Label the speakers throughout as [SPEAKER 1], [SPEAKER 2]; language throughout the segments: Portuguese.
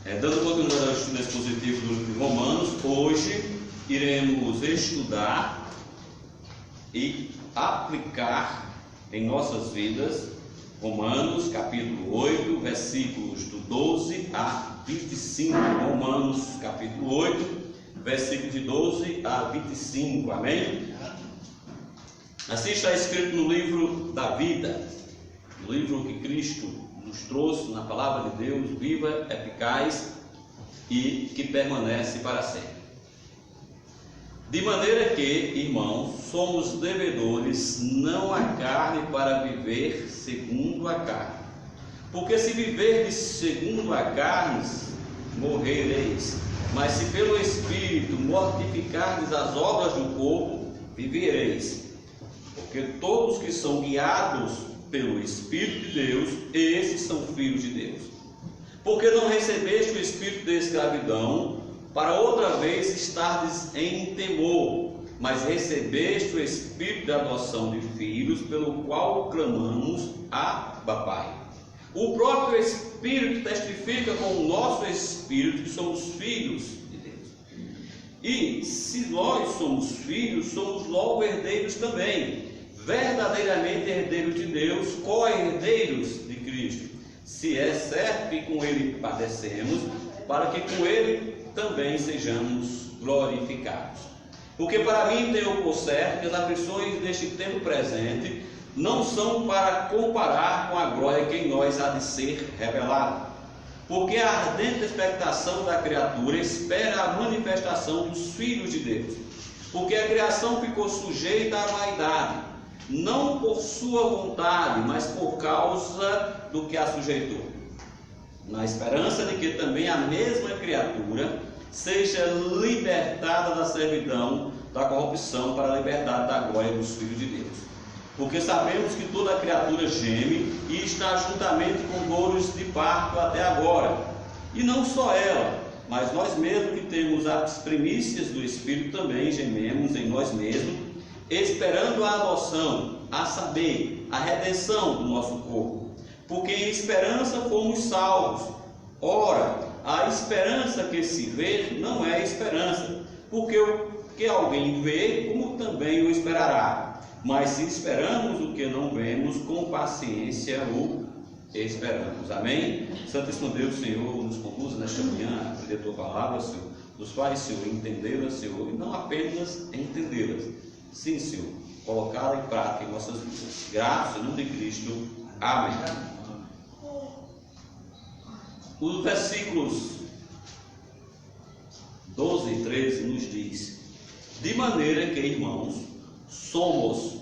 [SPEAKER 1] Dando continuidade ao estudo expositivo do livro de Romanos, hoje iremos estudar e aplicar em nossas vidas Romanos capítulo 8, versículos do 12 a 25. Romanos capítulo 8, versículos de 12 a 25, amém? Assim está escrito no livro da vida, no livro que Cristo nos trouxe na palavra de Deus, viva, eficaz e que permanece para sempre. De maneira que, irmãos, somos devedores não à carne para viver segundo a carne. Porque se viverdes segundo a carne, morrereis. Mas se pelo Espírito mortificardes as obras do corpo, vivereis. Porque todos que são guiados pelo Espírito de Deus, esses são filhos de Deus. Porque não recebeste o espírito de escravidão, para outra vez estardes em temor, mas recebeste o espírito de adoção de filhos, pelo qual clamamos, Abba, Pai. O próprio Espírito testifica com o nosso espírito que somos filhos de Deus. E se nós somos filhos, somos logo herdeiros também, verdadeiramente herdeiros de Deus, co-herdeiros de Cristo, se é certo que com Ele padecemos, para que com Ele também sejamos glorificados. Porque para mim tenho por certo que as aflições deste tempo presente não são para comparar com a glória que em nós há de ser revelada. Porque a ardente expectação da criatura espera a manifestação dos filhos de Deus. Porque a criação ficou sujeita à vaidade, não por sua vontade, mas por causa do que a sujeitou, na esperança de que também a mesma criatura seja libertada da servidão da corrupção para a liberdade da glória dos filhos de Deus. Porque sabemos que toda criatura geme e está juntamente com dores de parto até agora. E não só ela, mas nós mesmos que temos as primícias do Espírito também gememos em nós mesmos, esperando a adoção, a saber, a redenção do nosso corpo. Porque em esperança fomos salvos. Ora, a esperança que se vê não é esperança, porque o que alguém vê, como também o esperará. Mas se esperamos o que não vemos, com paciência o esperamos. Amém? Santíssimo Deus, Senhor, nos conduza nesta manhã a aprender a Tua palavra, Senhor. Nos faz, Senhor, entendê-las, Senhor, e não apenas entendê-las. Sim, Senhor, colocá-la em prática em nossas vidas. Graças em nome de Cristo. Amém. Os versículos 12 e 13 nos diz: de maneira que, irmãos, somos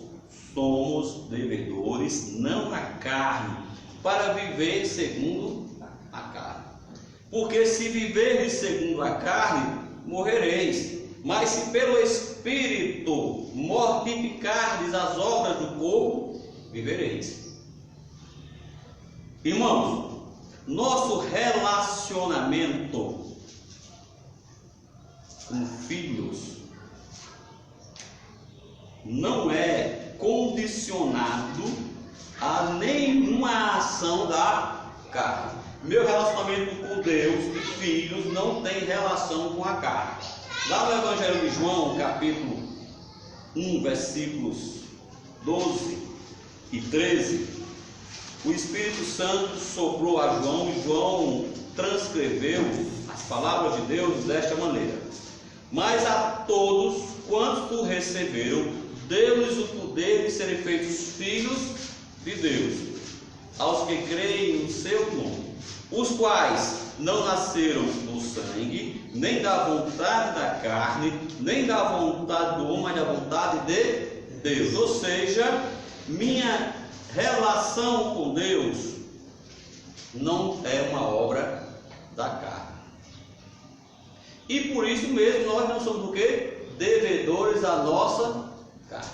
[SPEAKER 1] devedores não à carne, para viver segundo a carne. Porque se viverdes segundo a carne, morrereis. Mas se pelo Espírito mortificardes as obras do corpo, vivereis. Irmãos, nosso relacionamento com filhos não é condicionado a nenhuma ação da carne. Meu relacionamento com Deus e filhos não tem relação com a carne. Lá no Evangelho de João, capítulo 1, versículos 12 e 13, o Espírito Santo soprou a João e João transcreveu as palavras de Deus desta maneira: mas a todos quantos o receberam, deu-lhes o poder de serem feitos filhos de Deus, aos que creem no seu nome, os quais não nasceram do sangue, nem da vontade da carne, nem da vontade do homem, mas da vontade de Deus. Ou seja, minha relação com Deus não é uma obra da carne. E por isso mesmo nós não somos o quê? Devedores da nossa carne.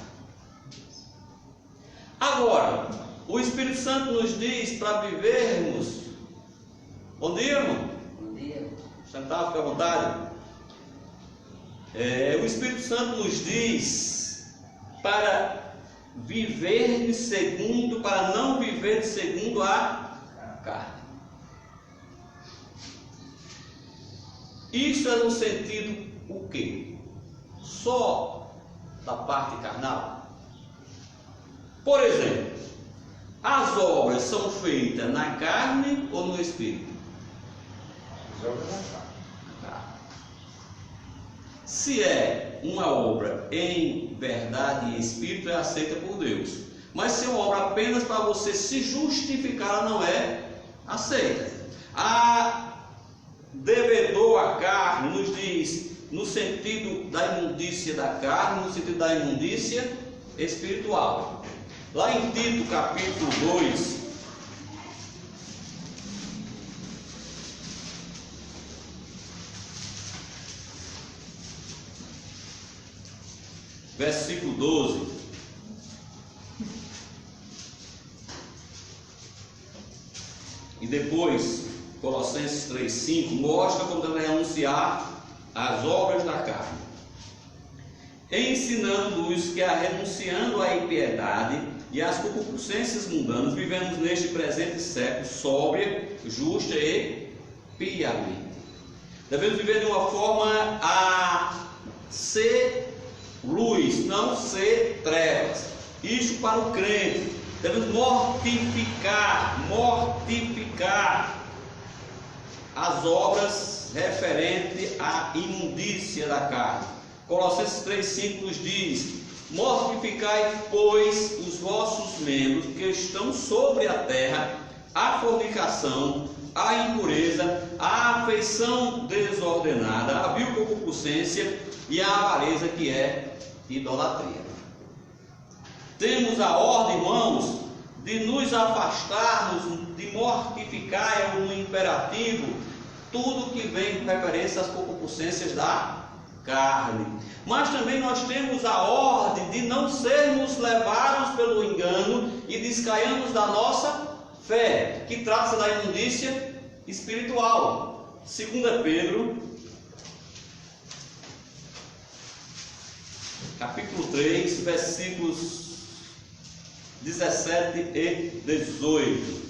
[SPEAKER 1] Agora, o Espírito Santo nos diz para vivermos. Bom dia, irmão.
[SPEAKER 2] Bom dia.
[SPEAKER 1] Sentar, fica à vontade. O Espírito Santo nos diz para viver de segundo, para não viver de segundo a carne. Isso é no sentido o quê? Só da parte carnal? Por exemplo, as obras são feitas na carne ou no espírito?
[SPEAKER 2] As obras na carne.
[SPEAKER 1] Se é uma obra em verdade e espírito, é aceita por Deus. Mas se é uma obra apenas para você se justificar, ela não é aceita. A devedor à carne nos diz no sentido da imundícia da carne, no sentido da imundícia espiritual. Lá em Tito capítulo 2, versículo 12, e depois Colossenses 3,5 mostra como deve renunciar às obras da carne, ensinando-os que, renunciando à impiedade e às concupiscências mundanas, vivemos neste presente século sóbria, justa e piamente. Devemos viver de uma forma a ser luz, não ser trevas. Isto para o crente. Devemos mortificar as obras referentes à imundícia da carne. Colossenses 3,5 nos diz: mortificai, pois, os vossos membros que estão sobre a terra, a fornicação, a impureza, a afeição desordenada, a vil concupiscência e a avareza, que é idolatria. Temos a ordem, irmãos, de nos afastarmos, de mortificar, é um imperativo, tudo que vem com referência às concupiscências da carne. Mas também nós temos a ordem de não sermos levados pelo engano e descaiamos da nossa fé, que trata da imundícia espiritual. 2 Pedro capítulo 3, versículos 17 e 18.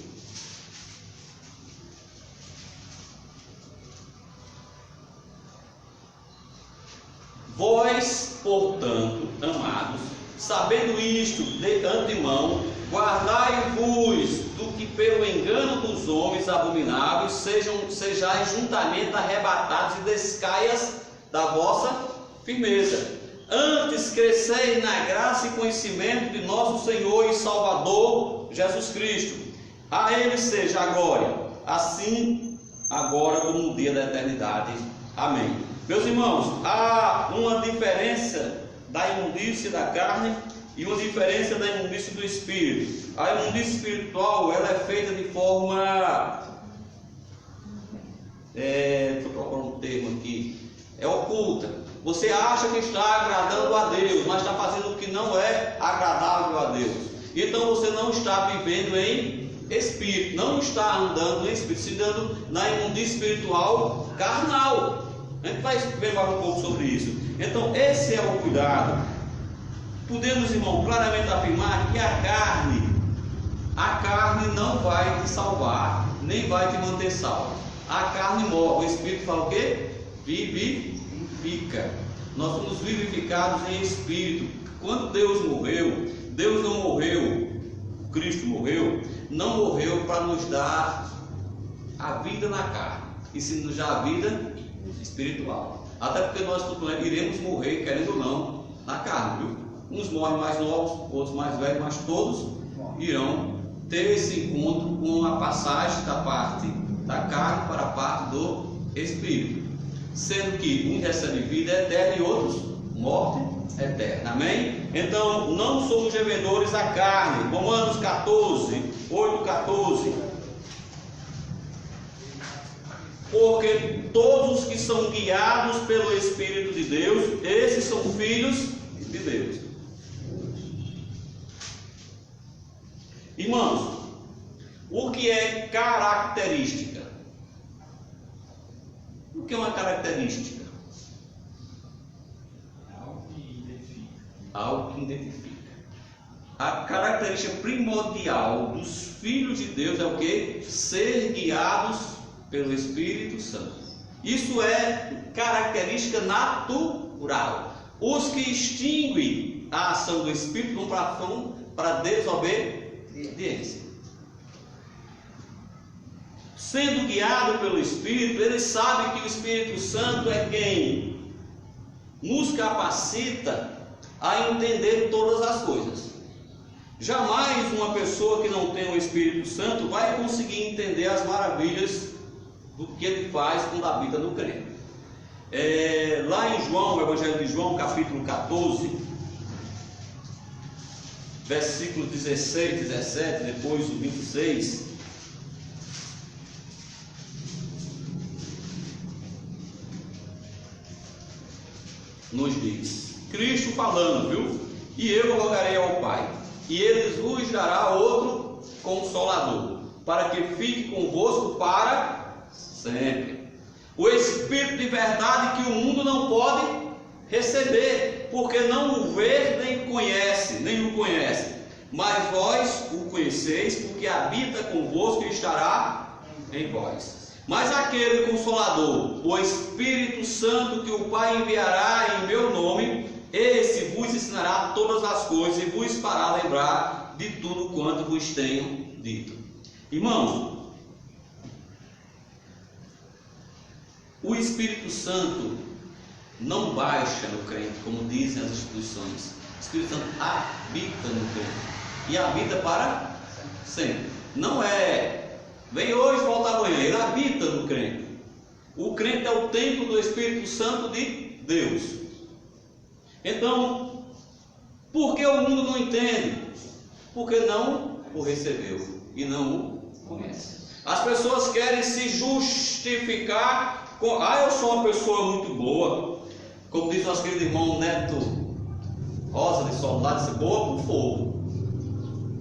[SPEAKER 1] Vós, portanto, amados, sabendo isto de antemão, guardai-vos do que pelo engano dos homens abomináveis sejais juntamente arrebatados e descaias da vossa firmeza. Antes crescei na graça e conhecimento de nosso Senhor e Salvador Jesus Cristo. A Ele seja a glória, assim agora como no dia da eternidade. Amém. Meus irmãos, há uma diferença da imundícia da carne e uma diferença da imundícia do espírito. A imundícia espiritual, ela é feita de forma, estou procurando um termo aqui, é oculta. Você acha que está agradando a Deus, mas está fazendo o que não é agradável a Deus. Então você não está vivendo em espírito, não está andando em espírito, se dando na imundícia espiritual carnal. A gente vai ver mais um pouco sobre isso. Então esse é o cuidado. Podemos, irmão, claramente afirmar que a carne não vai te salvar, nem vai te manter salvo. A carne morre, o espírito fala o quê? Vivifica. Nós somos vivificados em espírito. Quando Deus morreu, Deus não morreu, Cristo morreu, não morreu para nos dar a vida na carne, e sim nos dar a vida espiritual. Até porque nós iremos morrer, querendo ou não, na carne, viu? Uns morrem mais novos, outros mais velhos, mas todos irão ter esse encontro com a passagem da parte da carne para a parte do espírito, sendo que uns recebem vida eterna e outros morte eterna. Amém? Então não somos devedores à carne. Romanos 8:14. Porque todos os que são guiados pelo Espírito de Deus, esses são filhos de Deus. Irmãos, o que é característica? O que é uma característica? Algo que identifica. A característica primordial dos filhos de Deus é o que? Ser guiados pelo Espírito Santo. Isso é característica natural. Os que extinguem a ação do Espírito vão para desobediência. Sendo guiado pelo Espírito, ele sabe que o Espírito Santo é quem nos capacita a entender todas as coisas. Jamais uma pessoa que não tem o Espírito Santo vai conseguir entender as maravilhas do que ele faz quando habita no crente. Lá em João, o Evangelho de João, capítulo 14, versículos 16, 17, depois o 26, nos diz, Cristo falando, viu? E eu rogarei ao Pai, e ele vos dará outro Consolador, para que fique convosco para sempre. O Espírito de verdade que o mundo não pode receber, porque não o vê nem o conhece. Mas vós o conheceis, porque habita convosco e estará em vós. Mas aquele Consolador, o Espírito Santo que o Pai enviará em meu nome, esse vos ensinará todas as coisas e vos fará lembrar de tudo quanto vos tenho dito. Irmãos, o Espírito Santo não baixa no crente, como dizem as instituições. O Espírito Santo habita no crente e habita para sempre. Não é vem hoje, volta amanhã. Ele habita no crente. O crente é o templo do Espírito Santo de Deus. Então, por que o mundo não entende? Porque não o recebeu e não o conhece. As pessoas querem se justificar com: eu sou uma pessoa muito boa. Como diz nosso querido irmão Neto Rosa de Soldado, disse: boa por fogo.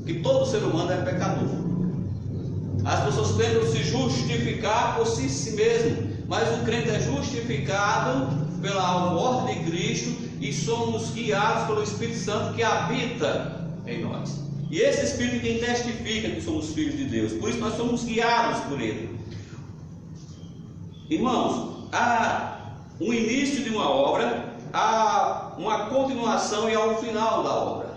[SPEAKER 1] Que todo ser humano é pecador. As pessoas tentam se justificar por si mesmo, mas o crente é justificado pela morte de Cristo e somos guiados pelo Espírito Santo que habita em nós. E esse Espírito é quem testifica que somos filhos de Deus, por isso nós somos guiados por Ele. Irmãos, há um início de uma obra, há uma continuação e há um final da obra.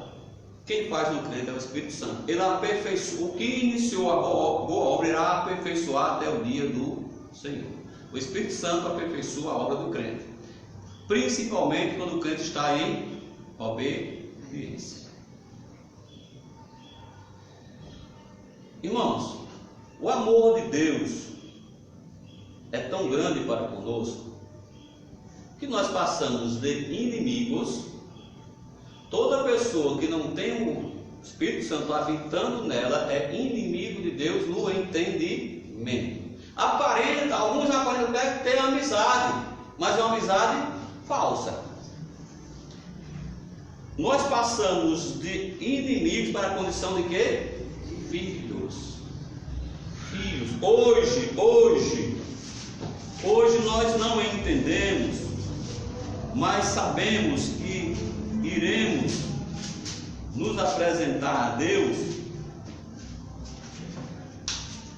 [SPEAKER 1] Quem faz no crente é o Espírito Santo. Ele aperfeiçoa, o que iniciou a boa obra irá aperfeiçoar até o dia do Senhor. O Espírito Santo aperfeiçoa a obra do crente, principalmente quando o crente está em obediência. Irmãos, o amor de Deus é tão grande para conosco que nós passamos de inimigos. Toda pessoa que não tem o Espírito Santo habitando nela é inimigo de Deus no entendimento. Alguns aparentam até ter amizade, mas é uma amizade falsa. Nós passamos de inimigos para a condição de quê? Filhos. Hoje nós não entendemos, mas sabemos que iremos nos apresentar a Deus.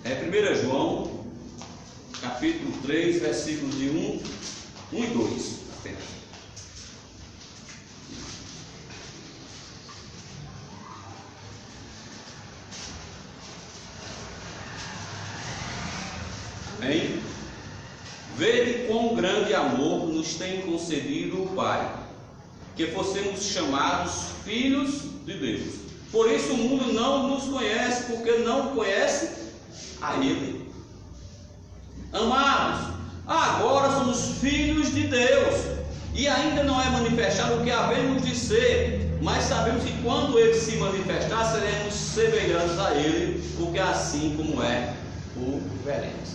[SPEAKER 1] 1 João capítulo 3, versículos de 1 e 2 apenas. Amém? Vede quão grande amor nos tem concedido o Pai, que fossemos chamados filhos de Deus. Por isso o mundo não nos conhece, porque não conhece a Ele. Amados, agora somos filhos de Deus, e ainda não é manifestado o que havemos de ser, mas sabemos que quando Ele se manifestar, seremos semelhantes a Ele, porque assim como é, o veremos.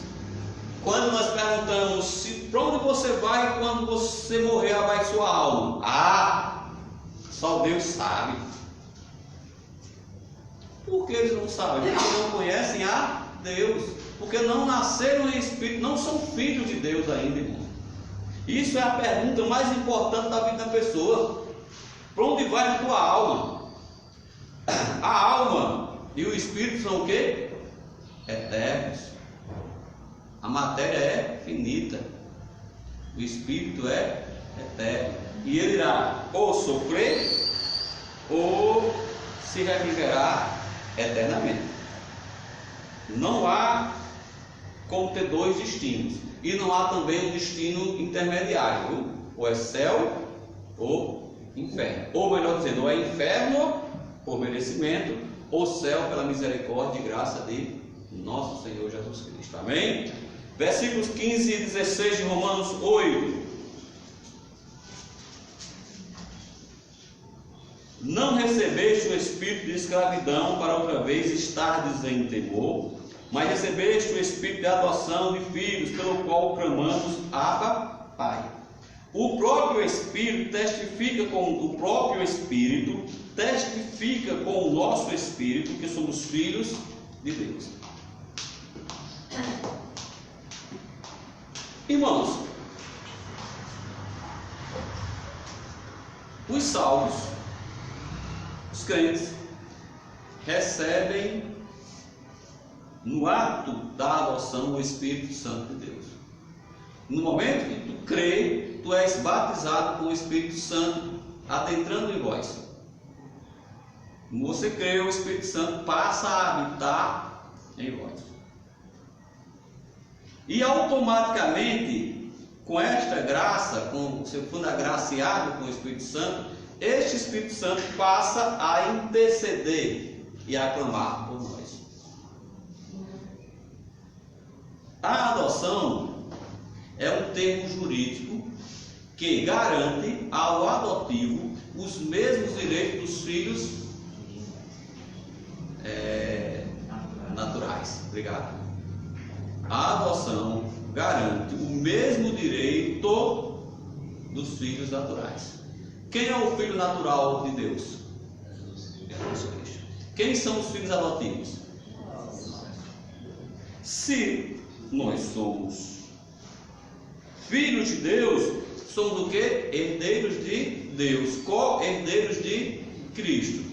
[SPEAKER 1] Quando nós perguntamos para onde você vai quando você morrer, vai sua alma? Só Deus sabe. Por que eles não sabem? Porque não conhecem a Deus, porque não nasceram em espírito, não são filhos de Deus ainda, irmão. Isso é a pergunta mais importante da vida da pessoa. Para onde vai a tua alma? A alma e o espírito são o quê? Eternos. A matéria é finita. O Espírito é eterno. E ele irá ou sofrer ou se refrigerar eternamente. Não há como ter dois destinos. E não há também um destino intermediário, viu? Ou é céu ou inferno. Ou melhor dizendo, ou é inferno por merecimento, ou céu pela misericórdia e graça de nosso Senhor Jesus Cristo. Amém? Versículos 15 e 16 de Romanos 8. Não recebeste o espírito de escravidão para outra vez estardes em temor, mas recebeste o espírito de adoção de filhos, pelo qual clamamos, Abba, Pai. O próprio Espírito testifica com o nosso espírito que somos filhos de Deus. Irmãos, os salvos, os crentes, recebem no ato da adoção o Espírito Santo de Deus. No momento que tu crê, tu és batizado com o Espírito Santo adentrando em vós. Como você crê, o Espírito Santo passa a habitar em vós. E automaticamente, com esta graça, com você sendo agraciado com o Espírito Santo, este Espírito Santo passa a interceder e a clamar por nós. A adoção é um termo jurídico que garante ao adotivo os mesmos direitos dos filhos naturais. Obrigado. A adoção garante o mesmo direito dos filhos naturais. Quem é o filho natural de Deus? Jesus Cristo. Quem são os filhos adotivos? Se nós somos filhos de Deus, somos o quê? Herdeiros de Deus, co-herdeiros de Cristo.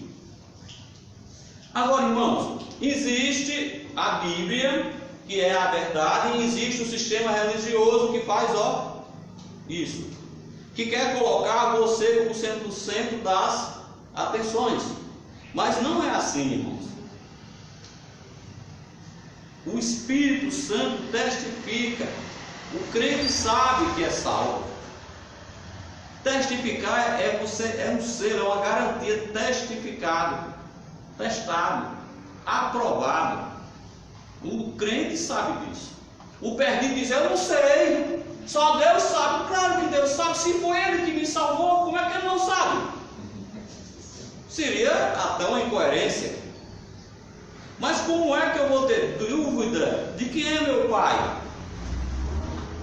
[SPEAKER 1] Agora, irmãos, existe a Bíblia, que é a verdade, e existe o sistema religioso que faz, isso, que quer colocar você como sendo o centro das atenções. Mas não é assim, irmãos. O Espírito Santo testifica. O crente sabe que é salvo. Testificar é um ser, é uma garantia, testificado, testado, aprovado. O crente sabe disso. O perdido diz, eu não sei, só Deus sabe. Claro que Deus sabe. Se foi Ele que me salvou, como é que Ele não sabe? Seria até uma incoerência. Mas como é que eu vou ter dúvida de quem é meu Pai?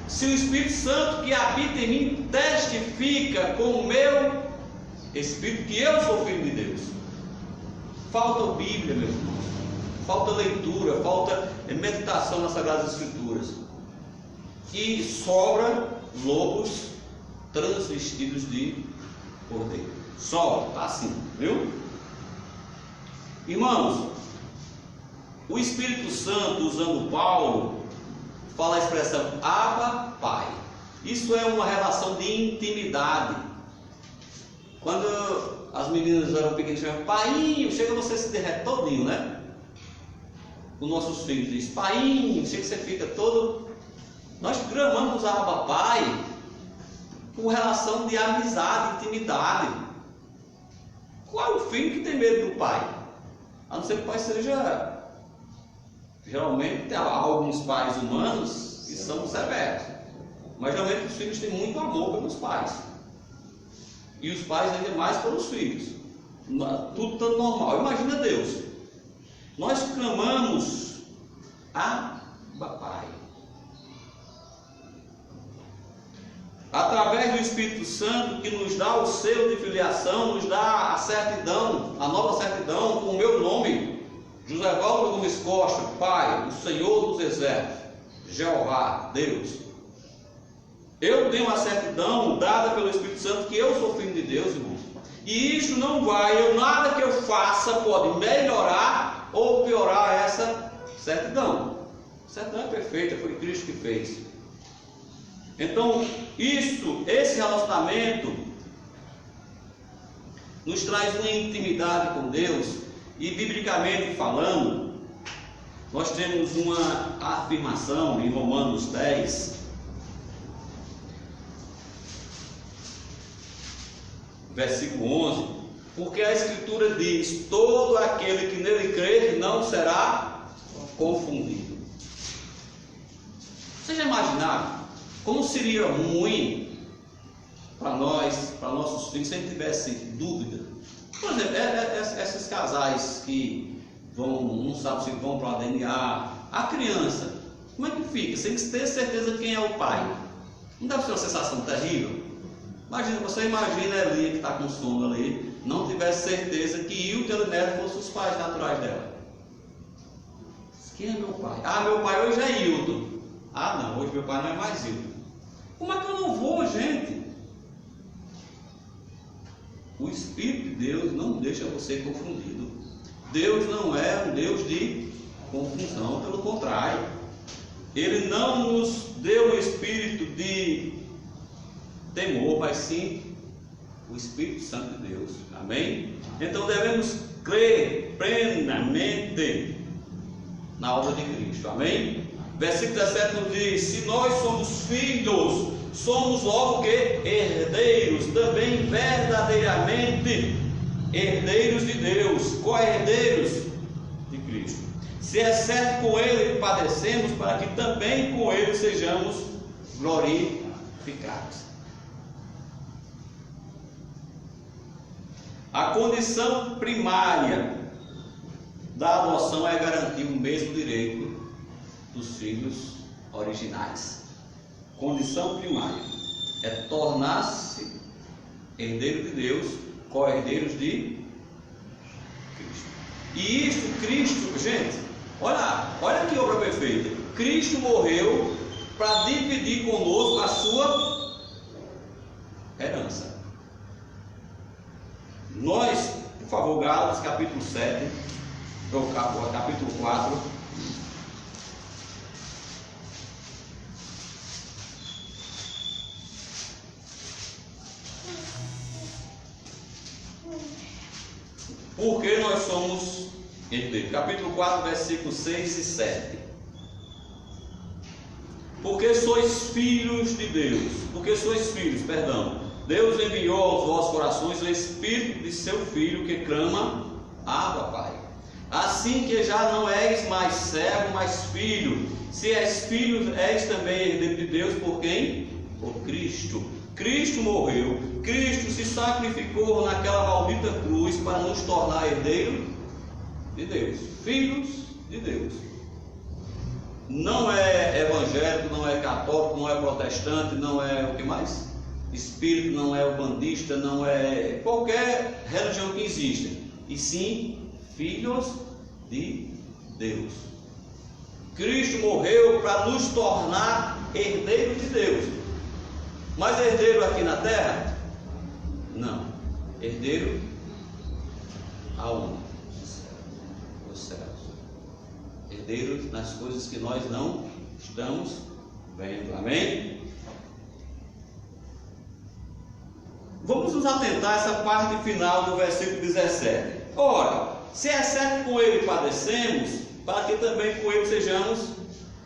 [SPEAKER 1] Se o Espírito Santo que habita em mim testifica com o meu Espírito que eu sou filho de Deus. Falta Bíblia, meus irmãos. Falta leitura, falta meditação nas Sagradas Escrituras. E sobra lobos transvestidos de cordeiro. Sobra, está assim, viu? Irmãos, o Espírito Santo, usando Paulo, fala a expressão Abba, Pai. Isso é uma relação de intimidade. Quando as meninas eram pequenas, chamavam Painho, chega você se derrete todinho, né? Os nossos filhos dizem, Painho, chega você fica todo... Nós gramamos a Abba, Pai, com relação de amizade, intimidade. Qual é o filho que tem medo do pai? A não ser que o pai seja... Geralmente há alguns pais humanos que são severos, mas geralmente os filhos têm muito amor pelos pais, e os pais ainda mais pelos filhos, tudo tão normal. Imagina Deus, nós clamamos Abba, Pai, através do Espírito Santo, que nos dá o selo de filiação, nos dá a certidão, a nova certidão com o meu nome, José Valdo Gomes Costa, Pai, o Senhor dos Exércitos, Jeová, Deus. Eu tenho a certidão dada pelo Espírito Santo que eu sou filho de Deus, irmãos. E isso não vai, nada que eu faça pode melhorar ou piorar essa certidão. A certidão é perfeita, foi Cristo que fez. Então, esse relacionamento nos traz uma intimidade com Deus, e biblicamente falando, nós temos uma afirmação em Romanos 10, versículo 11, porque a Escritura diz: todo aquele que nele crer não será confundido. Vocês já imaginaram como seria ruim para nós, para nossos filhos, se a gente tivesse dúvida? Por exemplo, esses casais que não sabem se vão para o DNA, a criança, como é que fica? Sem ter certeza quem é o pai. Não deve ser uma sensação terrível? Você imagina a Elia que está com sono ali, não tivesse certeza que Hilton e Neto fossem os pais naturais dela. Quem é meu pai? Ah, meu pai hoje é Hilton. Ah, não, hoje meu pai não é mais Hilton. Como é que eu não vou, gente? O Espírito de Deus não deixa você confundido. Deus não é um Deus de confusão, pelo contrário. Ele não nos deu o espírito de temor, mas sim o Espírito Santo de Deus. Amém? Então devemos crer plenamente na obra de Cristo. Amém? Versículo 17 nos diz: se nós somos filhos, somos logo que herdeiros, também verdadeiramente herdeiros de Deus, co-herdeiros de Cristo. Se é certo com Ele padecemos, para que também com Ele sejamos glorificados. A condição primária da adoção é garantir o mesmo direito dos filhos originais. Condição primária é tornar-se herdeiro de Deus, co-herdeiros de Cristo. E isto, Cristo, gente, olha que obra perfeita. Cristo morreu para dividir conosco a sua herança. Nós, por favor, Gálatas capítulo 7, ou capítulo 4. Porque nós somos herdeiros. Capítulo 4, versículos 6 e 7. Porque sois filhos de Deus. Porque sois filhos, perdão. Deus enviou aos vossos corações o Espírito de seu Filho, que clama: Abba, Pai. Assim que já não és mais servo, mas filho. Se és filho, és também herdeiro de Deus. Por quem? Por Cristo. Cristo morreu, Cristo se sacrificou naquela maldita cruz para nos tornar herdeiros de Deus, filhos de Deus. Não é evangélico, não é católico, não é protestante, não é o que mais? Espírito, não é ubandista, não é qualquer religião que exista, e sim filhos de Deus. Cristo morreu para nos tornar herdeiros de Deus. Mas herdeiro aqui na terra? Não. Herdeiro aonde? Nos céus. Herdeiro nas coisas que nós não estamos vendo. Amém? Vamos nos atentar a essa parte final do versículo 17. Ora, se é certo com Ele padecemos, para que também com Ele sejamos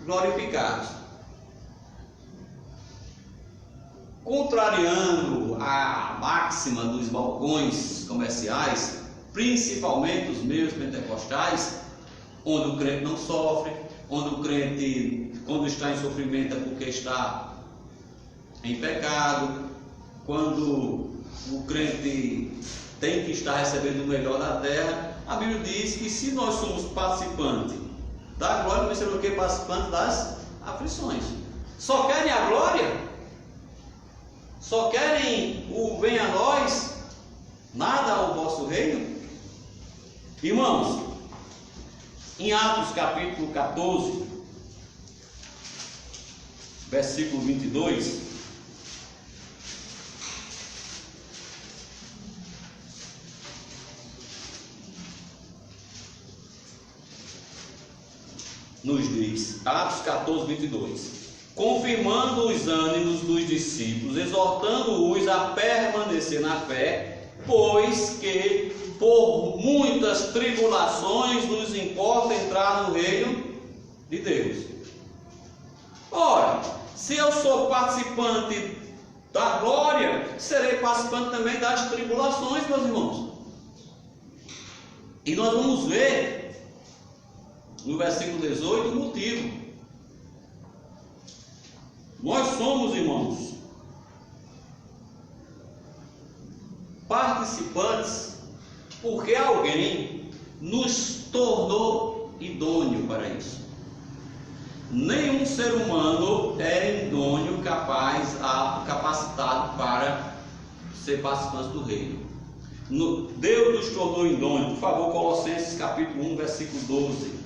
[SPEAKER 1] glorificados. Contrariando a máxima dos balcões comerciais, principalmente os meios pentecostais, onde o crente não sofre, onde o crente, quando está em sofrimento, é porque está em pecado, quando o crente tem que estar recebendo o melhor da terra, a Bíblia diz que se nós somos participantes da glória, nós seremos o que? Participantes das aflições. Só querem a glória? Só querem o venha a nós, nada ao vosso reino? Irmãos, em Atos capítulo 14, versículo 22, nos diz, Atos 14, 22. confirmando os ânimos dos discípulos, exortando-os a permanecer na fé, pois que por muitas tribulações nos importa entrar no reino de Deus. Ora, se eu sou participante da glória, serei participante também das tribulações, meus irmãos. E nós vamos ver no versículo 18 o motivo. Nós somos, irmãos, participantes porque alguém nos tornou idôneo para isso. Nenhum ser humano é idôneo, capacitado para ser participante do reino. Deus nos tornou idôneo. Por favor, Colossenses capítulo 1, versículo 12.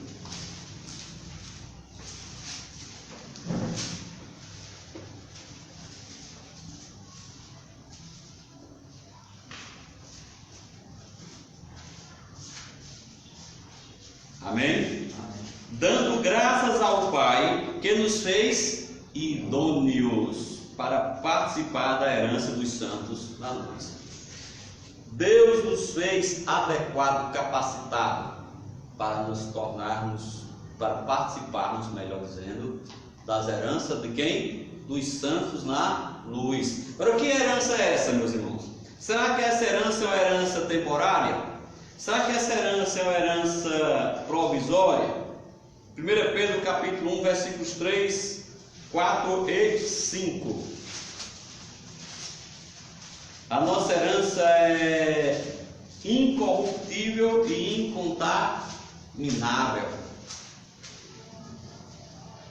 [SPEAKER 1] Amém? Dando graças ao Pai que nos fez idôneos para participar da herança dos santos na luz. Deus nos fez adequado, capacitado para nos tornarmos, para participarmos, melhor dizendo, das heranças de quem? Dos santos na luz. Agora, que herança é essa, meus irmãos? Será que essa herança é uma herança temporária? Será que essa herança é uma herança provisória? 1 Pedro capítulo 1, versículos 3, 4 e 5. A nossa herança é incorruptível e incontaminável.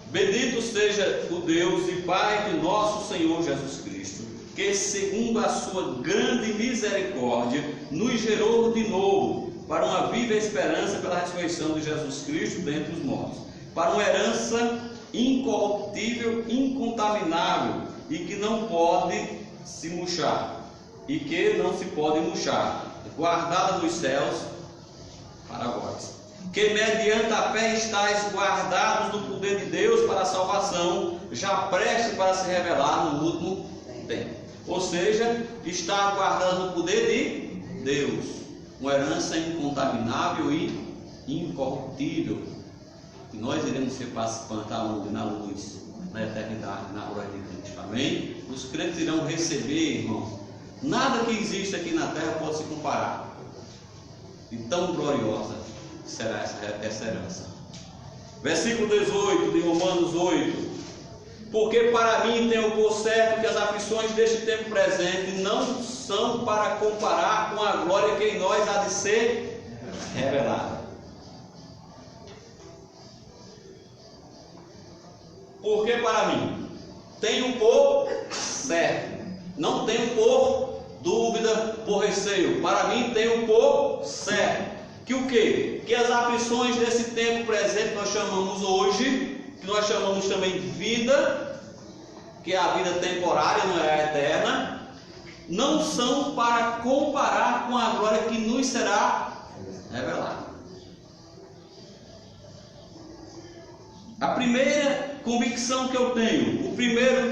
[SPEAKER 1] Bendito seja o Deus e Pai de nosso Senhor Jesus Cristo, que segundo a sua grande misericórdia nos gerou de novo para uma viva esperança pela ressurreição de Jesus Cristo dentre os mortos, para uma herança incorruptível, incontaminável e que não pode se murchar, guardada nos céus para vós, que mediante a fé estáis guardados do poder de Deus para a salvação, já prestes para se revelar no último tempo. Ou seja, está guardado no poder de Deus, uma herança incontaminável e incorruptível. E nós iremos ser participantes aonde? Na luz, na eternidade, na glória de Cristo. Amém? Os crentes irão receber, irmãos. Nada que existe aqui na terra pode se comparar. E tão gloriosa será essa herança. Versículo 18 de Romanos 8. Porque para mim tenho por certo que as aflições deste tempo presente não são para comparar com a glória que em nós há de ser revelada. Porque para mim tenho por certo, não tenho por dúvida, por receio. Para mim tenho por certo que o quê? Que as aflições desse tempo presente nós chamamos hoje, que nós chamamos também vida, que é a vida temporária, não é a eterna, não são para comparar com a glória que nos será revelada. A primeira convicção que eu tenho,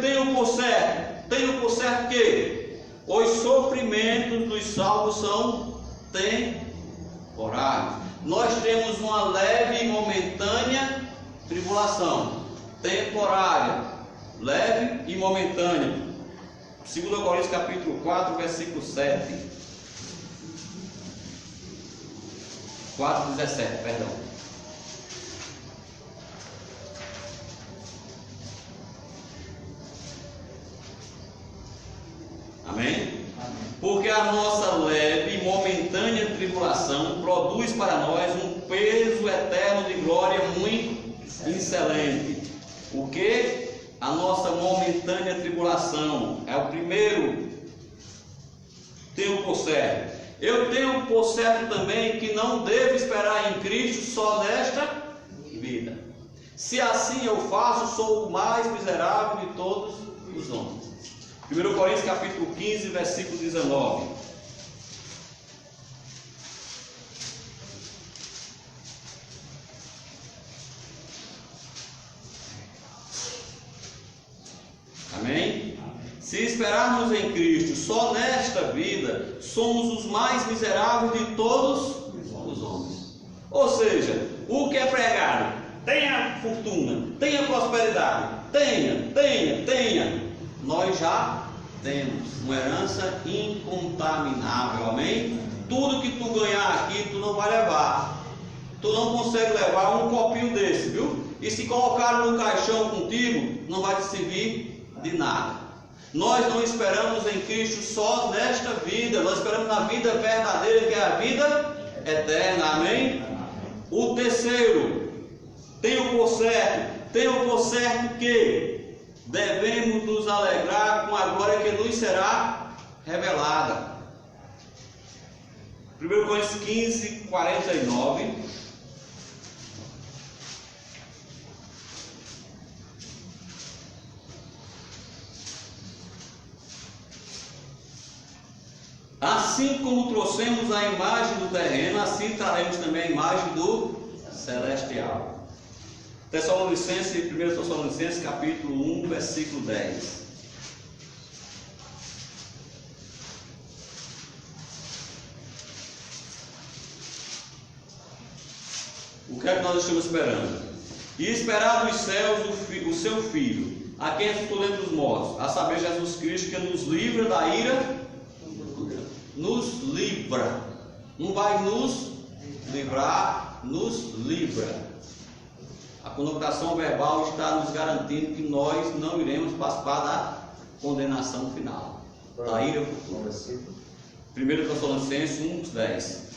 [SPEAKER 1] tenho por certo que os sofrimentos dos salvos são temporários. Nós temos uma leve e momentânea tribulação, temporária, leve e momentânea. 2 Coríntios capítulo 4, versículo 7. 4:17, perdão. Amém? Porque a nossa leve e momentânea tribulação produz para nós um peso eterno de glória muito excelente. O que? A nossa momentânea tribulação é o primeiro. Tenho por certo. Eu tenho por certo também que não devo esperar em Cristo só nesta vida. Se assim eu faço, sou o mais miserável de todos os homens. 1 Coríntios capítulo 15, versículo 19. Se esperarmos em Cristo só nesta vida, somos os mais miseráveis de todos os homens. Ou seja, o que é pregado? Tenha fortuna, tenha prosperidade, tenha. Nós já temos uma herança incontaminável, amém? Tudo que tu ganhar aqui, tu não vai levar. Tu não consegue levar um copinho desse, viu? E se colocar no caixão contigo, não vai te servir de nada. Nós não esperamos em Cristo só nesta vida, nós esperamos na vida verdadeira, que é a vida eterna, amém? O terceiro, tenho por certo que devemos nos alegrar com a glória que nos será revelada. 1 Coríntios 15, 49. Assim como trouxemos a imagem do terreno, assim traremos também a imagem do celestial. 1 Tessalonicenses capítulo 1, versículo 10. O que é que nós estamos esperando? E esperar dos céus o seu Filho, a quem ressuscitou dentre os mortos, a saber, Jesus Cristo, que nos livra da ira. Nos livra. Não vai nos livrar, nos livra. A conotação verbal está nos garantindo que nós não iremos participar da condenação final, da ira futura. 1 Tessalonicenses 1:10.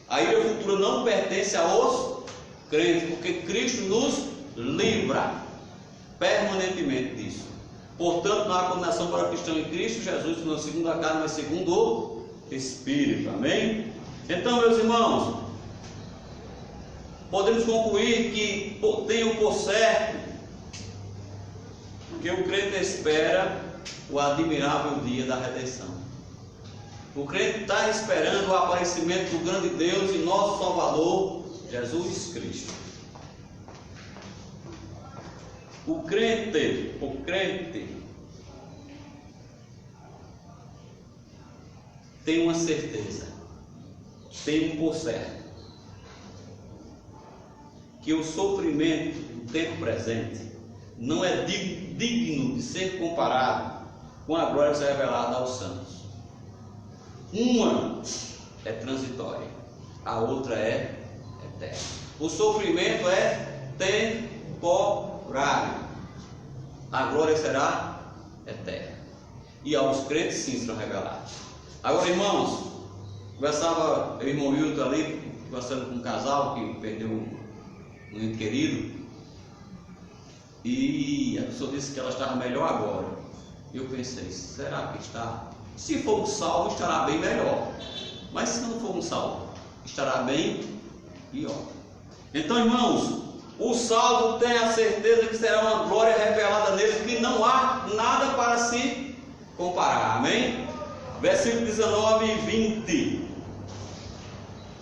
[SPEAKER 1] A ira futura não pertence aos crentes, porque Cristo nos livra permanentemente disso. Portanto, não há condenação para o cristão em Cristo Jesus, não segundo a carne, mas segundo o Espírito. Amém? Então, meus irmãos, podemos concluir que tenho por certo que o crente espera o admirável dia da redenção. O crente está esperando o aparecimento do grande Deus e nosso Salvador, Jesus Cristo. O crente tem uma certeza, tem um por certo, que o sofrimento do tempo presente não é digno de ser comparado com a glória que será revelada aos santos. Uma é transitória, a outra é eterna. O sofrimento é temporário, a glória será eterna. E aos crentes sim serão revelados. Agora, irmãos, conversava o irmão Wilton ali, conversando com um casal que perdeu um ente querido, e a pessoa disse que ela estava melhor agora. E eu pensei, será que está? Se for um salvo, estará bem melhor. Mas se não for um salvo, estará bem pior. Então, irmãos, o salvo tem a certeza que será uma glória revelada nele, que não há nada para se comparar. Amém? Versículo 19 e 20.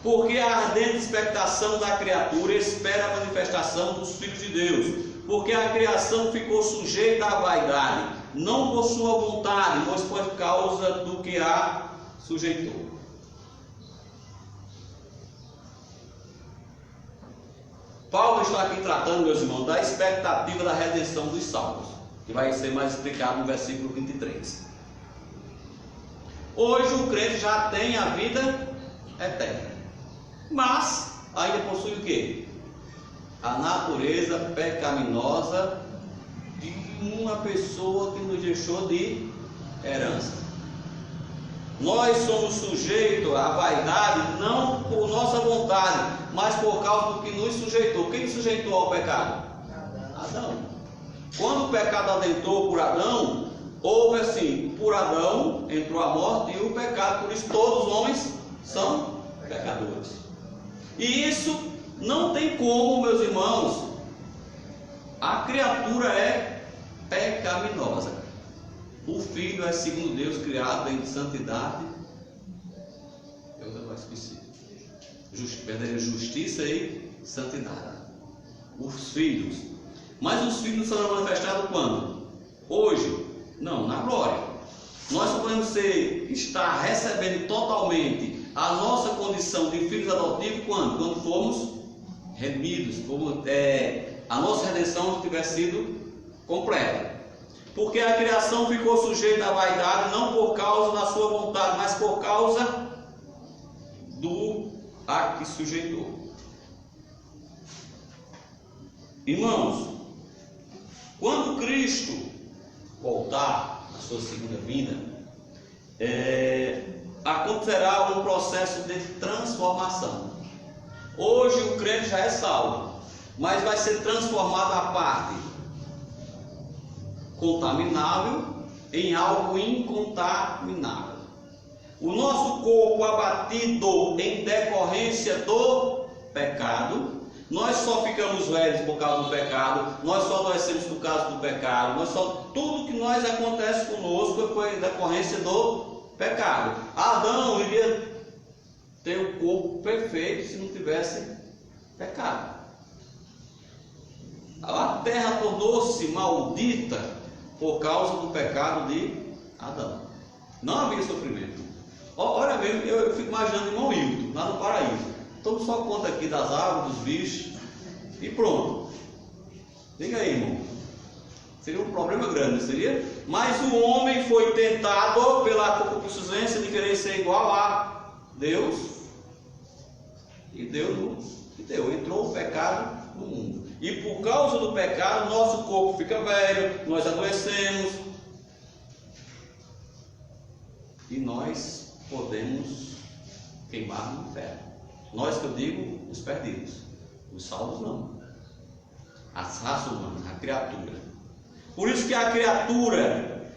[SPEAKER 1] Porque a ardente expectação da criatura espera a manifestação dos filhos de Deus. Porque a criação ficou sujeita à vaidade, não por sua vontade, mas por causa do que a sujeitou. Paulo está aqui tratando, meus irmãos, da expectativa da redenção dos salvos, que vai ser mais explicado no versículo 23. Hoje o crente já tem a vida eterna, mas ainda possui o quê? A natureza pecaminosa de uma pessoa que nos deixou de herança. Nós somos sujeitos à vaidade não por nossa vontade, mas por causa do que nos sujeitou. Quem sujeitou ao pecado? Adão. Quando o pecado adentrou por Adão, houve assim, por Adão entrou a morte e o pecado, por isso todos os homens são pecadores. E isso não tem como, meus irmãos, a criatura é pecaminosa. O filho é segundo Deus, criado em santidade, eu não esqueci, justiça e santidade. Os filhos, mas os filhos serão manifestados quando? Hoje, Não, na glória. Nós só podemos estar recebendo totalmente a nossa condição de filhos adotivos quando? Quando formos redimidos, a nossa redenção tiver sido completa. Porque a criação ficou sujeita à vaidade não por causa da sua vontade, mas por causa do a que sujeitou. Irmãos, quando Cristo voltar na sua segunda vinda, acontecerá um processo de transformação. Hoje o crente já é salvo, mas vai ser transformado a parte contaminável em algo incontaminável. O nosso corpo abatido em decorrência do pecado, nós só ficamos velhos por causa do pecado, nós só adoecemos por causa do pecado, tudo que nós acontece conosco foi em decorrência do pecado. Adão iria ter o corpo perfeito se não tivesse pecado. A terra tornou-se maldita por causa do pecado de Adão. Não havia sofrimento. Olha mesmo, eu fico imaginando o irmão Hilton, lá no paraíso. Toma só conta aqui das árvores, dos bichos e pronto. Diga aí, irmão. Seria um problema grande, seria? Mas o homem foi tentado pela concupiscência de querer ser igual a Deus. E Deus não deu. Entrou o pecado no mundo. E por causa do pecado, nosso corpo fica velho, nós adoecemos. E nós podemos queimar no inferno. Nós que eu digo, os perdidos. Os salvos não. As raças humanas, a criatura. Por isso que a criatura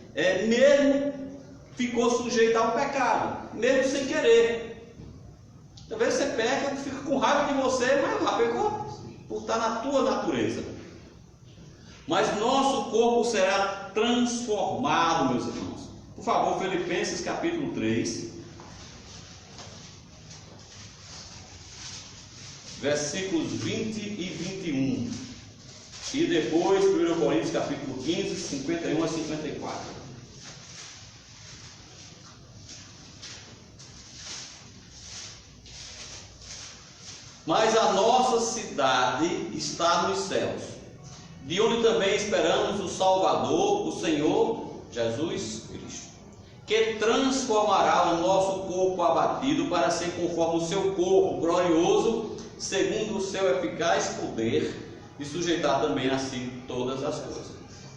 [SPEAKER 1] mesmo ficou sujeita ao pecado, mesmo sem querer. Talvez você peca, fica com raiva de você, mas lá pecou, por estar na tua natureza. Mas nosso corpo será transformado, meus irmãos. Por favor, Filipenses capítulo 3, versículos 20 e 21. E depois, 1 Coríntios capítulo 15, 51 a 54. Mas a nossa cidade está nos céus, de onde também esperamos o Salvador, o Senhor Jesus Cristo, que transformará o nosso corpo abatido para ser conforme o seu corpo glorioso, segundo o seu eficaz poder, e sujeitar também a si todas as coisas.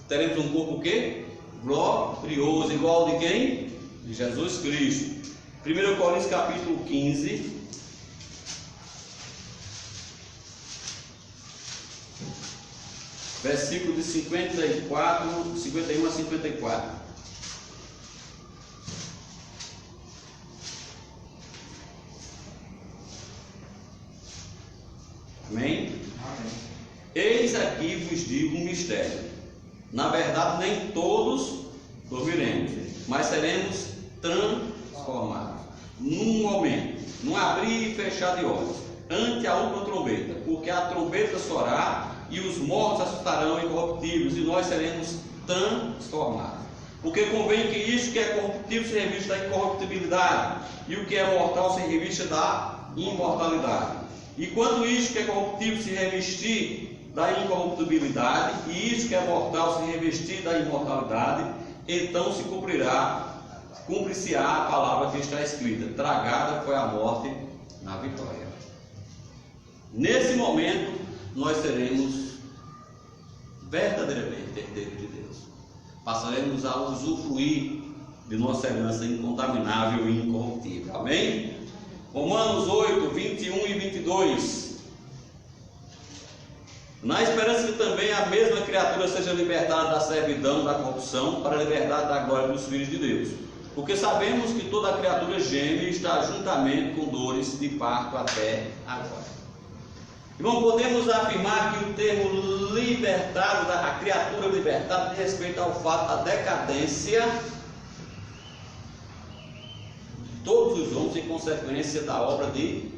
[SPEAKER 1] Teremos um corpo o quê? Glorioso, igual de quem? De Jesus Cristo. 1 Coríntios capítulo 15, versículo de 51 a 54. Amém? Amém. Eis aqui vos digo um mistério. Na verdade, nem todos dormiremos, mas seremos transformados. Num momento, num abrir e fechar de olhos, ante a última trombeta, porque a trombeta soará e os mortos assustarão incorruptíveis, e nós seremos transformados. Porque convém que isto que é corruptível se revista da incorruptibilidade, e o que é mortal se revista da imortalidade. E quando isto que é corruptível se revestir da incorruptibilidade, e isto que é mortal se revestir da imortalidade, então se cumprir-se-á a palavra que está escrita: tragada foi a morte na vitória. Nesse momento, nós seremos verdadeiramente herdeiros de Deus. Passaremos a usufruir de nossa herança incontaminável e incorruptível. Amém? Romanos 8, 21 e 22. Na esperança que também a mesma criatura seja libertada da servidão da corrupção para a liberdade da glória dos filhos de Deus. Porque sabemos que toda criatura geme e está juntamente com dores de parto até agora. Irmão, podemos afirmar que o termo libertado, a criatura libertada, diz respeito ao fato da decadência de todos os homens em consequência da obra de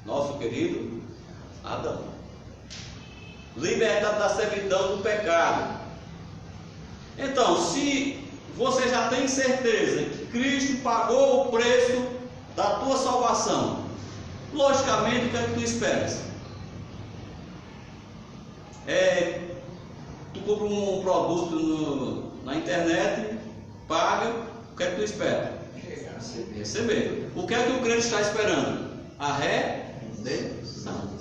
[SPEAKER 1] nosso querido Adão. Libertado da servidão do pecado. Então, se você já tem certeza que Cristo pagou o preço da tua salvação, logicamente, o que é que tu esperas? Tu compra um produto na internet, paga, o que é que tu espera? Receber. O que é que o crente está esperando? A redenção.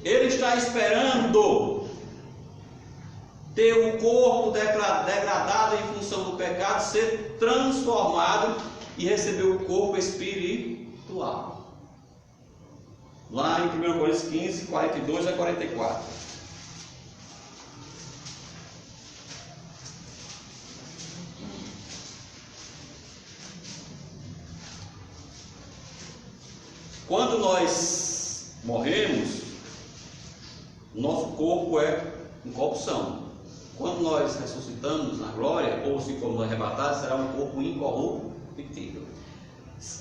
[SPEAKER 1] Ele está esperando ter o corpo degradado em função do pecado, ser transformado e receber o corpo espiritual. Lá em 1 Coríntios 15, 42 a 44. Quando nós morremos, nosso corpo é incorrupção. Quando nós ressuscitamos na glória, ou se formos arrebatados, será um corpo incorruptível.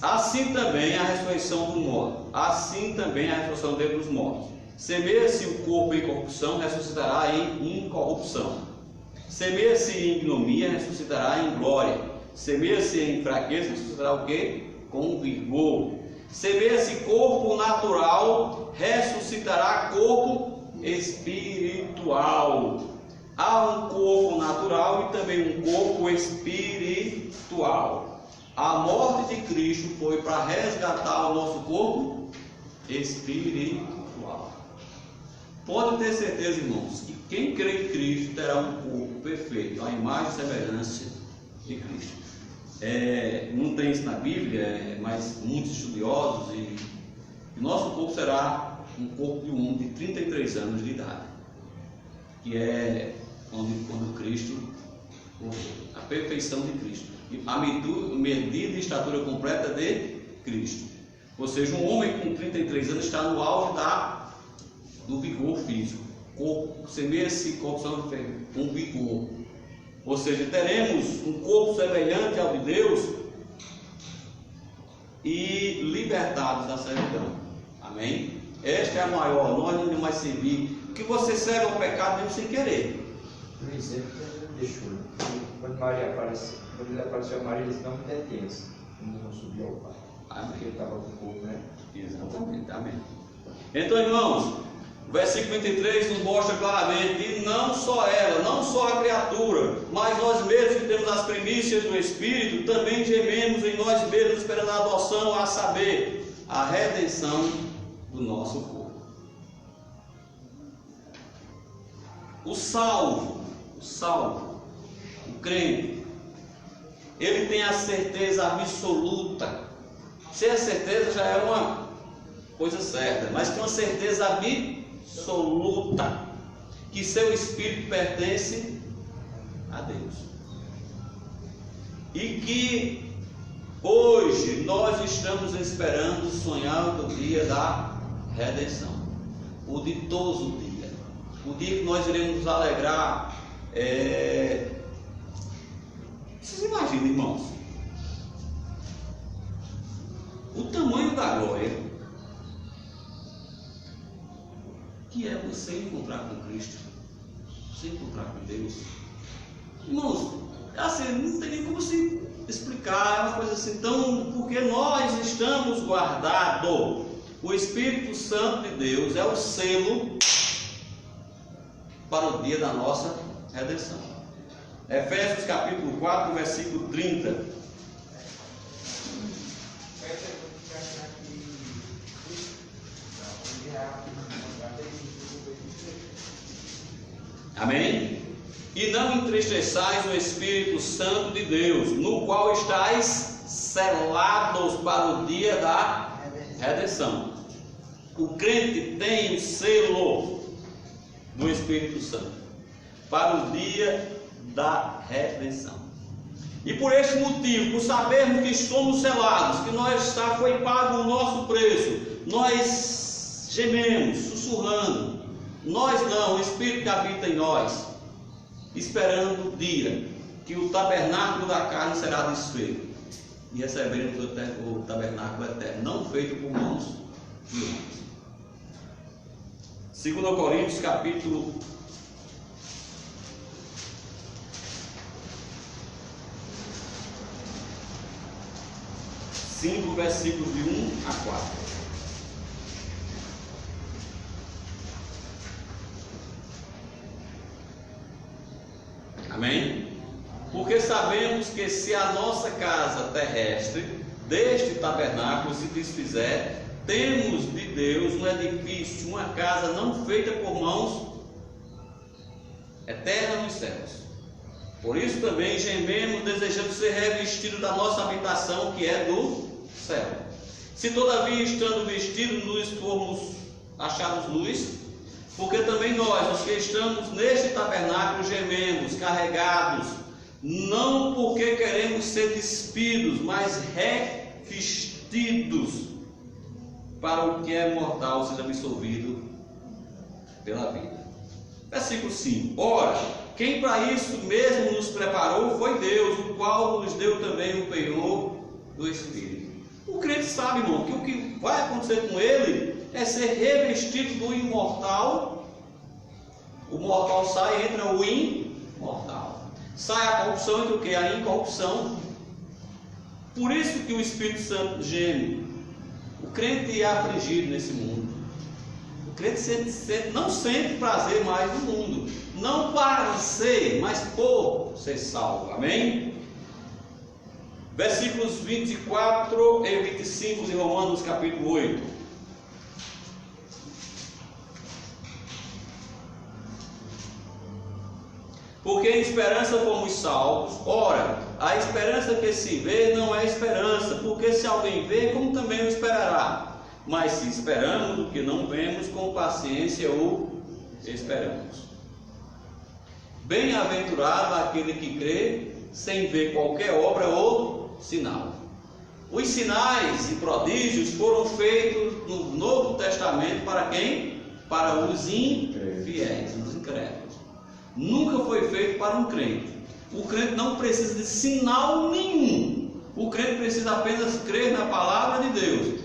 [SPEAKER 1] Assim também a ressurreição do morto, assim também a ressurreição dentre os mortos. Semeia-se o corpo em corrupção, ressuscitará em incorrupção. Semeia-se em ignomia, ressuscitará em glória. Semeia-se em fraqueza, ressuscitará o quê? Com vigor. Semeia-se corpo natural, ressuscitará corpo espiritual. Há um corpo natural e também um corpo espiritual. A morte de Cristo foi para resgatar o nosso corpo espiritual. Pode ter certeza, irmãos, que quem crê em Cristo terá um corpo perfeito, a imagem e semelhança de Cristo. Não tem isso na Bíblia, mas muitos estudiosos, e nosso corpo será um corpo de um homem de 33 anos de idade, que é quando Cristo morreu, a perfeição de Cristo, a medida e estatura completa de Cristo. Ou seja, um homem com 33 anos está no auge do vigor físico. Semeia-se corrupção com vigor. Ou seja, teremos um corpo semelhante ao de Deus e libertados da servidão. Amém? Esta é a maior. Nós não vamos mais servir. Que você serve ao pecado mesmo sem querer.
[SPEAKER 2] Por exemplo, deixou. Quando ele apareceu a Maria, ele disse: não me detenha, ainda não subiu ao Pai. Porque ele estava com o corpo, né?
[SPEAKER 1] Exatamente. Amém. Então, irmãos, o versículo 23 nos mostra claramente, e não só ela, não só a criatura, mas nós mesmos que temos as primícias do Espírito, também gememos em nós mesmos, esperando a adoção, a saber, a redenção do nosso corpo. O salvo, o crente, ele tem a certeza absoluta. Se é certeza, já é uma coisa certa, mas tem uma certeza absoluta que seu espírito pertence a Deus, e que hoje nós estamos esperando, sonhando o dia da redenção, o ditoso dia, o dia que nós iremos nos alegrar. Vocês imaginam, irmãos, o tamanho da glória que é você encontrar com Cristo, você encontrar com Deus. Irmãos, assim, não tem nem como se explicar, é uma coisa assim tão... Porque nós estamos guardados, o Espírito Santo de Deus é o selo para o dia da nossa redenção. Efésios capítulo 4, versículo 30. Amém? E não entristeçais o Espírito Santo de Deus, no qual estáis selados para o dia da redenção. O crente tem o selo do Espírito Santo para o dia da redenção. E por este motivo, por sabermos que somos selados, que foi pago o nosso preço, nós gememos, sussurrando. Nós não, o Espírito que habita em nós, esperando o dia que o tabernáculo da carne será desfeito e receberemos o tabernáculo eterno, não feito por mãos de homens. 2 Coríntios capítulo 5, versículos de 1 a 4. Amém? Porque sabemos que se a nossa casa terrestre deste tabernáculo se desfizer, temos de Deus um edifício, uma casa não feita por mãos, eterna nos céus. Por isso também gememos, desejando ser revestidos da nossa habitação, que é do céu. Se todavia, estando vestidos, nos formos achados luz, porque também nós, os que estamos neste tabernáculo, gememos, carregados, não porque queremos ser despidos, mas revestidos, para o que é mortal seja absolvido pela vida. Versículo 5. Ora, quem para isso mesmo nos preparou foi Deus, o qual nos deu também o penhor do Espírito. O crente sabe, irmão, que o que vai acontecer com ele é ser revestido do imortal. O mortal sai, entra o imortal. Sai a corrupção, entra o que? A incorrupção. Por isso que o Espírito Santo geme. O crente é afligido nesse mundo. O crente não sente prazer mais no mundo. Não para ser, mas por ser salvo. Amém? Versículos 24 e 25 de Romanos capítulo 8. Porque em esperança fomos salvos. Ora, a esperança que se vê não é esperança, porque se alguém vê, como também o esperará? Mas se esperamos o que não vemos, com paciência o esperamos. Bem-aventurado aquele que crê, sem ver qualquer obra ou sinal. Os sinais e prodígios foram feitos no Novo Testamento para quem? Para os infiéis, os incrédulos. Nunca foi feito para um crente. O crente não precisa de sinal nenhum. O crente precisa apenas crer na palavra de Deus.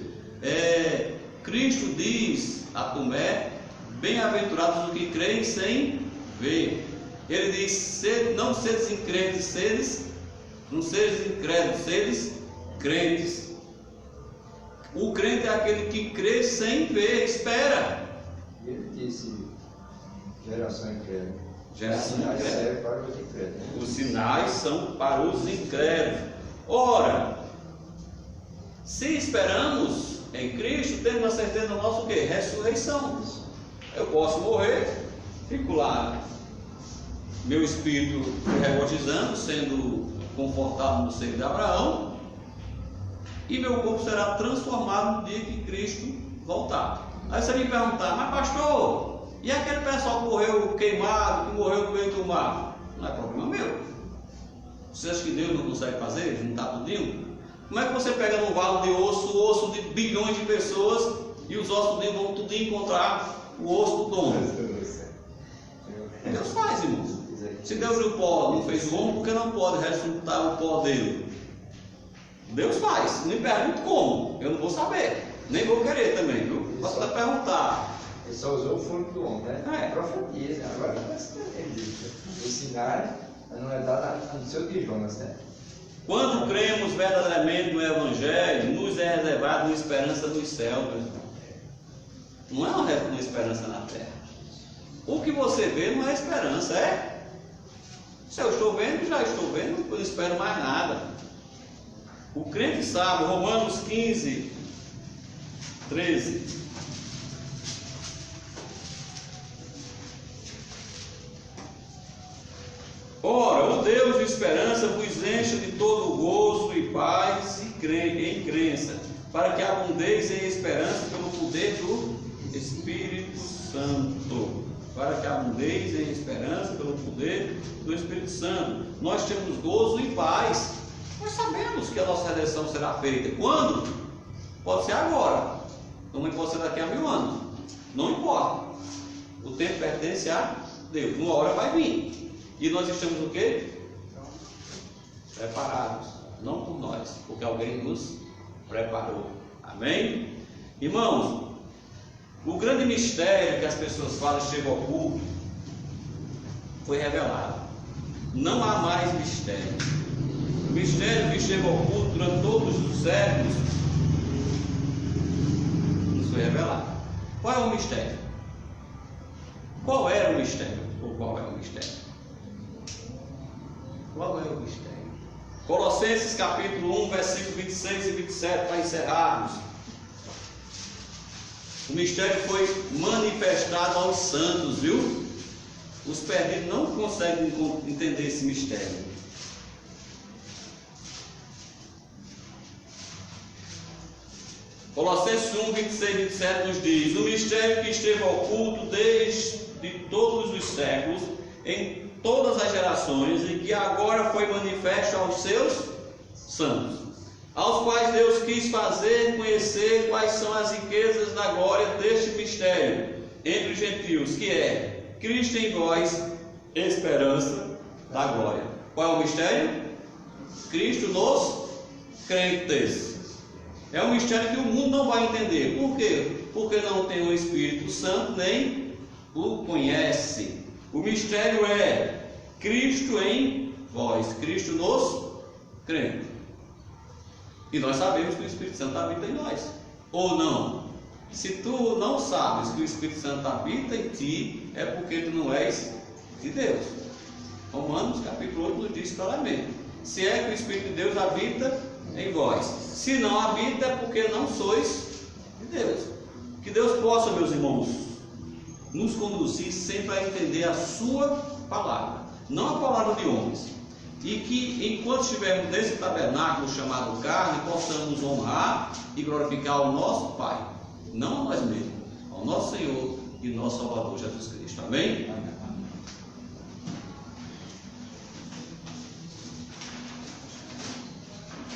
[SPEAKER 1] Cristo diz a Tomé: bem-aventurados os que creem sem ver. Ele diz: não sedes incrédulos, não sedes incrédulos, sedes crentes. O crente é aquele que crê sem ver, espera.
[SPEAKER 2] Ele disse: geração incrédula.
[SPEAKER 1] Geração incrédula.
[SPEAKER 2] Para os incrédulos.
[SPEAKER 1] Os sinais são para os incrédulos. Ora, se esperamos em Cristo, temos a certeza do nosso quê? Ressurreição. Eu posso morrer, fico lá, meu espírito regozijando, sendo confortado no seio de Abraão, e meu corpo será transformado no dia que Cristo voltar. Aí você me perguntar: mas pastor, e aquele pessoal que morreu queimado, que morreu no meio do mar? Não é problema meu. Você acha que Deus não consegue fazer? Juntar tudinho? Como é que você pega num vale de osso de bilhões de pessoas, e os ossos tudinho vão tudo encontrar o osso do dono? Deus faz, irmão. Se Deus o pó não fez o homem, por que não pode ressuscitar o pó dele? Deus faz. Não me pergunte como, eu não vou saber, nem vou querer também, viu? Posso até perguntar.
[SPEAKER 2] Ele só usou o fruto do homem, né? Profetia, né? Agora não é isso. O sinal não é dado no seu de Jonas, né?
[SPEAKER 1] Quando cremos verdadeiramente no Evangelho, nos é reservado uma esperança nos céus. Não é uma esperança na terra. O que você vê não é esperança, é? Se eu estou vendo, já estou vendo, não espero mais nada. O crente sabe, Romanos 15, 13. Ora, o Deus de esperança vos enche de todo gozo e paz e em crença, para que abundeis em esperança pelo poder do Espírito Santo. Para que abundeis em esperança pelo poder do Espírito Santo. Nós temos gozo e paz. Nós sabemos que a nossa redenção será feita. Quando? Pode ser agora. Também pode ser daqui a 1000 anos. Não importa. O tempo pertence a Deus. Uma hora vai vir. E nós estamos o quê? Preparados. Não por nós, porque alguém nos preparou. Amém? Irmãos, o grande mistério que as pessoas falam chega ao culto foi revelado. Não há mais mistério. mistério que esteve oculto durante todos os séculos nos foi revelado. Qual é o mistério? Qual era o mistério? Ou qual é o mistério? Qual é o mistério? Colossenses capítulo 1, versículo 26 e 27, para encerrarmos. O mistério foi manifestado aos santos, viu? Os perdidos não conseguem entender esse mistério. Colossenses 1, 26 e 27 nos diz: o mistério que esteve oculto desde todos os séculos, em todas as gerações, e que agora foi manifesto aos seus santos, aos quais Deus quis fazer conhecer quais são as riquezas da glória deste mistério entre os gentios, que é Cristo em vós, esperança da glória. Qual é o mistério? Cristo nos crentes. É um mistério que o mundo não vai entender. Por quê? Porque não tem o Espírito Santo, nem o conhece. O mistério é Cristo em vós, Cristo nos crentes. E nós sabemos que o Espírito Santo habita em nós. Ou não? Se tu não sabes que o Espírito Santo habita em ti, é porque tu não és de Deus. Romanos capítulo 8 nos diz claramente: se é que o Espírito de Deus habita em vós, se não habita, é porque não sois de Deus. Que Deus possa, meus irmãos, nos conduzir sempre a entender a sua palavra, não a palavra de homens, e que enquanto estivermos nesse tabernáculo chamado carne, possamos honrar e glorificar o nosso Pai, não a nós mesmos, ao nosso Senhor e nosso Salvador Jesus Cristo. Amém?